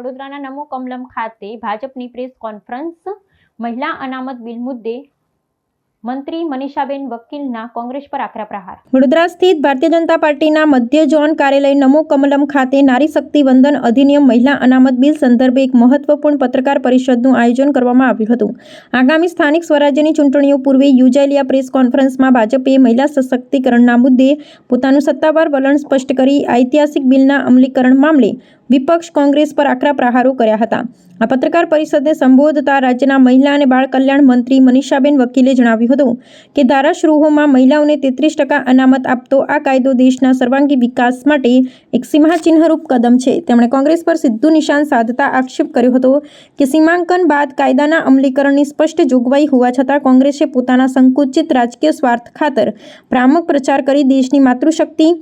વડોદરાના નમો કમલમ ખાતે ભાજપની પ્રેસ કોન્ફરન્સ મહિલા અનામત બિલ મુદ્દે મંત્રી મનીષાબેન વકીલના કોંગ્રેસ પર આકરા પ્રહાર। વડોદરા સ્થિત ભારતીય જનતા પાર્ટીના મધ્ય ઝોન કાર્યાલય નમો કમલમ ખાતે નારી શક્તિ વંદન અધિનિયમ મહિલા અનામત બિલ સંદર્ભે એક મહત્વપૂર્ણ પત્રકાર પરિષદનું આયોજન કરવામાં આવ્યું હતું। આગામી સ્થાનિક સ્વરાજ્યની ચૂંટણીઓ પૂર્વે યોજાયેલી આ પ્રેસ કોન્ફરન્સમાં ભાજપે મહિલા સશક્તિકરણના મુદ્દે પોતાનું સત્તાવાર વલણ સ્પષ્ટ કરી ઐતિહાસિક બિલના અમલીકરણ મામલે વિપક્ષ કોંગ્રેસ પર આકરા પ્રહારો કર્યા હતા। આ પત્રકાર પરિષદને સંબોધતા રાજ્યના મહિલા અને બાળ કલ્યાણ મંત્રી મનીષાબેન વકીલે જણાવ્યું હતું કે ધારાસભ્યોમાં મહિલાઓને 33% અનામત આપતો આ કાયદો દેશના સર્વાંગી વિકાસ માટે એક સીમાચિહ્નરૂપ કદમ છે। તેમણે કોંગ્રેસ પર સીધું નિશાન સાધતા આક્ષેપ કર્યો હતો કે સીમાંકન બાદ કાયદાના અમલીકરણની સ્પષ્ટ જોગવાઈ હોવા છતાં કોંગ્રેસે પોતાના સંકુચિત રાજકીય સ્વાર્થ ખાતર ભ્રામક પ્રચાર કરી દેશની માતૃશક્તિ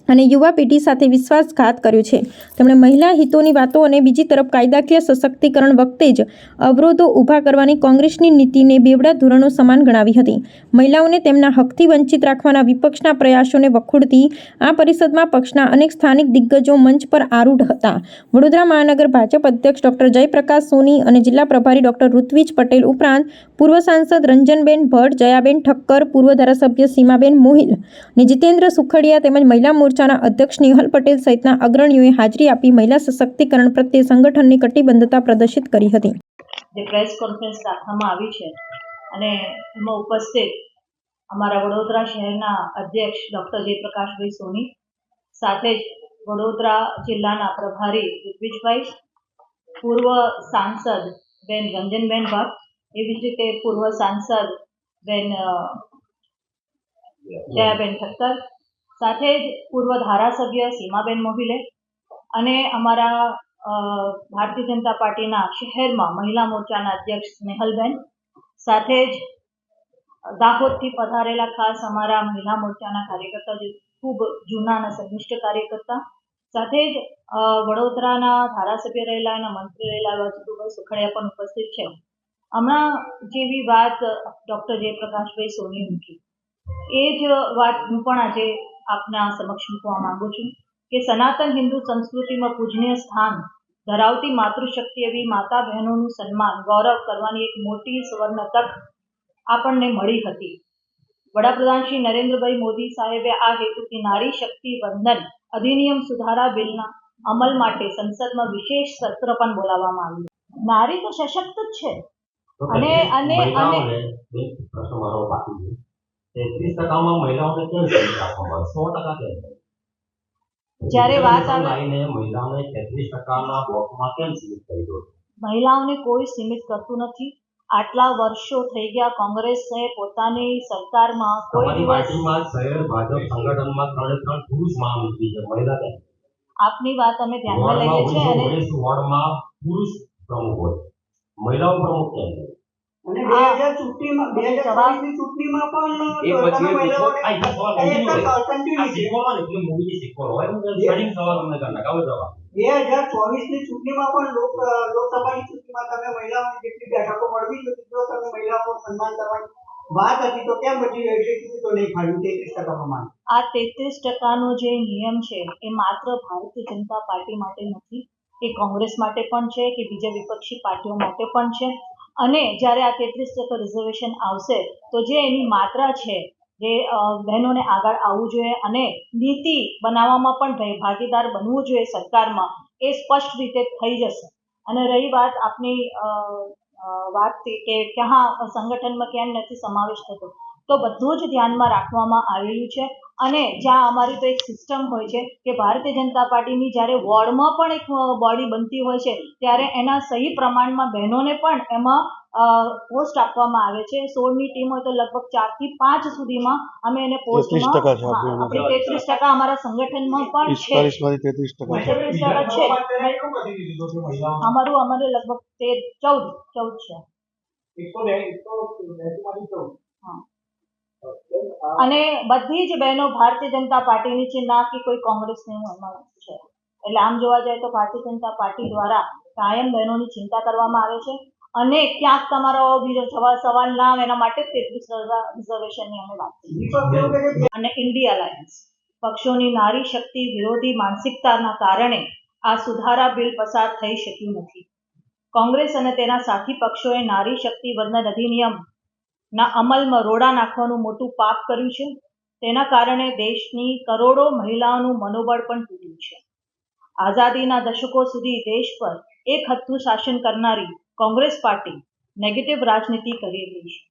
અને યુવા પેઢી સાથે વિશ્વાસઘાત કર્યો છે। તેમણે મહિલા હિતોની વાતો અને બીજી તરફ કાયદાકીય સશક્તિકરણ વખતે જ અવરોધો ઊભા કરવાની કોંગ્રેસની નીતિને બેવડા ધોરણો સમાન ગણાવી હતી। મહિલાઓને તેમના હકથી વંચિત રાખવાના વિપક્ષના પ્રયાસોને વખોડતી આ પરિષદમાં પક્ષના અનેક સ્થાનિક દિગ્ગજો મંચ પર આરૂઢ હતા। વડોદરા મહાનગર ભાજપ અધ્યક્ષ ડોક્ટર જયપ્રકાશ સોની અને જિલ્લા પ્રભારી ડોક્ટર ઋત્વિજ પટેલ ઉપરાંત પૂર્વ સાંસદ રંજનબેન ભટ્ટ, જયાબેન ઠક્કર, પૂર્વ ધારાસભ્ય સીમાબેન મોહિલ અને જીતેન્દ્ર સુખડિયા તેમજ મહિલા મોરચાના અધ્યક્ષ નિહલ પટેલ સહિતના અગ્રણીઓએ હાજરી આપી મહિલા સશક્તિકરણ પ્રત્યે સંગઠનની કટિબદ્ધતા પ્રદર્શિત કરી હતી। જે પ્રેસ કોન્ફરન્સ રાખવામાં આવી છે અને એમાં ઉપસ્થિત અમારા વડોદરા શહેરના અધ્યક્ષ ડોક્ટર જયપ્રકાશભાઈ સોની, સાથે જ વડોદરા જિલ્લાના પ્રભારી ઋત્વિજભાઈ, પૂર્વ સાંસદ બેન રંજનબેન ભટ્ટ, એવી જ રીતે પૂર્વ સાંસદ બેન જયાબેન ઠક્કર, સાથે જ પૂર્વ ધારાસભ્ય સીમાબેન મોહિલે અને અમારા ભારતીય જનતા પાર્ટીના શહેરમાં મહિલા મોરચાના અધ્યક્ષ સ્નેહલબેન, સાથે જ દાહોદથી પધારેલા ખાસ અમારા મહિલા મોરચાના કાર્યકર્તા જે ખૂબ જૂના અને સંનિષ્ઠ કાર્યકર્તા, સાથે જ વડોદરાના ધારાસભ્ય રહેલા અને મંત્રી રહેલા જીતુભાઈ સુખડિયા પણ ઉપસ્થિત છે। હમણાં જેવી વાત ડૉક્ટર જયપ્રકાશભાઈ સોની મૂકી એ જ વાત હું પણ આજે આપના સમક્ષ મૂકવા માંગુ છું કે સનાતન હિન્દુ સંસ્કૃતિમાં પૂજનીય સ્થાન ધરાવતી માતૃશક્તિ એવી માતા બહેનોનું સન્માન ગૌરવ કરવાની એક મોટી સુવર્ણ તક આપણને મળી હતી। વડાપ્રધાન શ્રી નરેન્દ્રભાઈ મોદી સાહેબે આ હેતુથી નારી શક્તિ વંદન અધિનિયમ સુધારા બિલના અમલ માટે સંસદમાં વિશેષ સત્ર પણ બોલાવવામાં આવ્યું। નારી તો સશક્ત જ છે અને અને અને 33%માં મહિલાઓને કેમ સીમિત આપવામાં આવે? 100% કેમ? જ્યારે વાત આવે મહિલાઓને 33%ના બ્લોકમાં કેમ સીમિત કરી દો? મહિલાઓને કોઈ સીમિત કરતું નથી। આટલા વર્ષો થઈ ગયા કોંગ્રેસે પોતાની સરકારમાં કોઈ દિવસ પાર્ટીમાં શહેર ભાજપ સંગઠનમાં 3 પુરુષ મહામંત્રી છે, મહિલા કેમ? આપની વાત અમે ધ્યાનમાં લઈએ છીએ અને વોર્ડમાં પુરુષ પ્રમુખ હોય, મહિલાઓ પ્રમુખ કેમ? અને 2024 ની ચૂંટણીમાં પણ તમે મહિલાઓને શીખવાનો એટલે મૂવી શીખવાનો હોય સ્ટડીંગ સવાલ તમને કરના કાવ જવાબ 2024 ની ચૂંટણીમાં પણ લોકસભાની ચૂંટણીમાં તમે મહિલાઓને જેટલી બેઠકો મળવી જોઈએ જો તમે મહિલાઓનું સન્માન કરવાની વાત હતી તો કેમ બધી એટલી તો નહીં ફાળ્યું 33% પ્રમાણે? આ 33%નો જે નિયમ છે એ માત્ર ભારતીય જનતા પાર્ટી માટે નથી, એ કોંગ્રેસ માટે પણ છે કે બીજા વિપક્ષી પાર્ટીઓ માટે પણ છે। અને જ્યારે આ 33% રિઝર્વેશન આવશે તો જે એની માત્રા છે જે બહેનોને આગળ આવવું જોઈએ અને નીતિ બનાવવામાં પણ ભાગીદાર બનવું જોઈએ સરકારમાં, એ સ્પષ્ટ રીતે થઈ જશે। અને રહી વાત આપની વાત કે ક્યાં સંગઠનમાં કેમ નથી સમાવેશ થતો, તો બધું જ ધ્યાનમાં રાખવામાં આવેલું છે। અને જ્યાં અમારી તો એક સિસ્ટમ હોય છે કે ભારતીય જનતા પાર્ટીની જ્યારે વોર્ડમાં પણ એક બોડી બનતી હોય છે ત્યારે એના સહી પ્રમાણમાં બહેનોને પણ એમાં પોસ્ટ આપવામાં આવે છે। 16ની ટીમ હોય તો લગભગ 4 થી 5 સુધીમાં અમે એને પોસ્ટમાં 33% અમારા સંગઠનમાં પણ છે, 33% છે અમારું લગભગ 14 છે। અને બધી જ બહેનો ભારતીય જનતા પાર્ટીની છે, ના કે કોઈ કોંગ્રેસની એમાં છે। એટલે આમ જોવા જાય તો ભારતીય જનતા પાર્ટી દ્વારા કાયમ બહેનોની ચિંતા કરવામાં આવે છે અને ક્યાંક તમારો બીજો સવાલ ના આવે એના માટે 33% રિઝર્વેશનની અમે વાત કરી। અને ઇન્ડિયા અલાયન્સ પક્ષોની નારી શક્તિ વિરોધી માનસિકતાના કારણે આ સુધારા બિલ પસાર થઈ શક્યું નથી. કોંગ્રેસ અને તેના સાથી પક્ષોએ નારી શક્તિ વંદન અધિનિયમના અમલમાં રોડા નાખવાનું મોટું પાપ કર્યું છે. તેના કારણે દેશની કરોડો મહિલાઓનું મનોબળ પણ તૂટ્યું છે. આઝાદીના દશકો સુધી દેશ પર એક હથ્થું શાસન કરનારી કોંગ્રેસ પાર્ટી નેગેટિવ રાજનીતિ કરી રહી છે.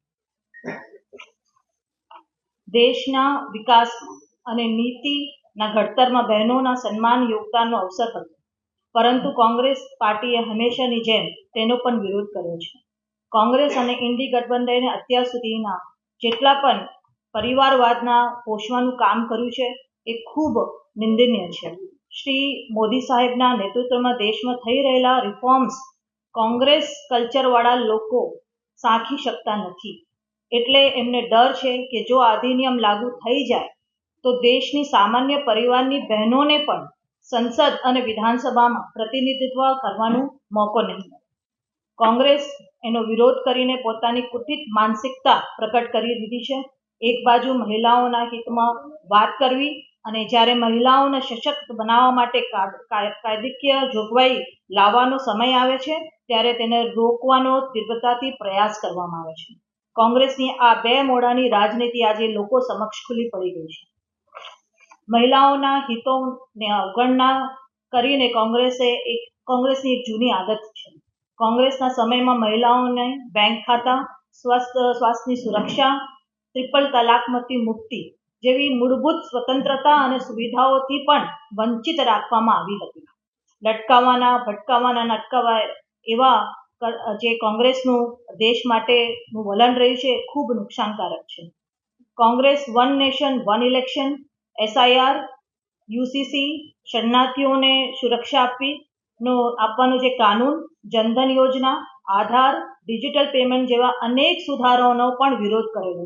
દેશના વિકાસમાં અને નીતિના ઘડતરમાં બહેનોના સન્માન યોગદાનનો અવસર હતો, પરંતુ કોંગ્રેસ પાર્ટીએ હંમેશાની જેમ તેનો પણ વિરોધ કર્યો છે. કોંગ્રેસ અને ઇન્ડી ગઠબંધને અત્યાર સુધીના જેટલા પણ પરિવારવાદના પોષવાનું કામ કર્યું છે એ ખૂબ નિંદનીય છે. શ્રી મોદી સાહેબના નેતૃત્વમાં દેશમાં થઈ રહેલા રિફોર્મ્સ કોંગ્રેસ કલ્ચરવાળા લોકો સાંખી શકતા નથી. એટલે એમને ડર છે કે જો આ અધિનિયમ લાગુ થઈ જાય તો દેશની સામાન્ય પરિવારની બહેનોને પણ સંસદ અને વિધાનસભામાં પ્રતિનિધિત્વ કરવાનો મોકો નહીં મળે. કોંગ્રેસ એનો વિરોધ કરીને પોતાની કુટિત માનસિકતા પ્રકટ કરી દીધી છે. એક બાજુ મહિલાઓના હિતમાં વાત કરવી અને જ્યારે મહિલાઓને સશક્ત બનાવવા માટે કાયદાકીય જોગવાઈ લાવવાનો સમય આવે છે ત્યારે તેને રોકવાનો તીવ્રતાથી પ્રયાસ કરવામાં આવે છે. કોંગ્રેસની આ બે મોઢાની રાજનીતિ આજે લોકો સમક્ષ ખુલ્લી પડી ગઈ છે. મહિલાઓના હિતોને અવગણના કરીને કોંગ્રેસની એક જૂની આદત છે. કોંગ્રેસના સમયમાં મહિલાઓને બેંક ખાતા, સ્વાસ્થ્યની સુરક્ષા, ટ્રિપલ તલાકમાંથી મુક્તિ જેવી મૂળભૂત સ્વતંત્રતા અને સુવિધાઓથી પણ વંચિત રાખવામાં આવી હતી. લટકાવવાના, ભટકાવવાના, નટકાવવા એવા જે કોંગ્રેસનું દેશ માટેનું વલણ રહ્યું છે એ ખૂબ નુકસાનકારક છે. Congress one nation one election, SIR, UCC, શરણાર્થીઓને સુરક્ષા આપવાનું જે કાનૂન, જનધન યોજના, આધાર, ડિજિટલ પેમેન્ટ જેવા અનેક સુધારાઓનો પણ વિરોધ કરેલો છે.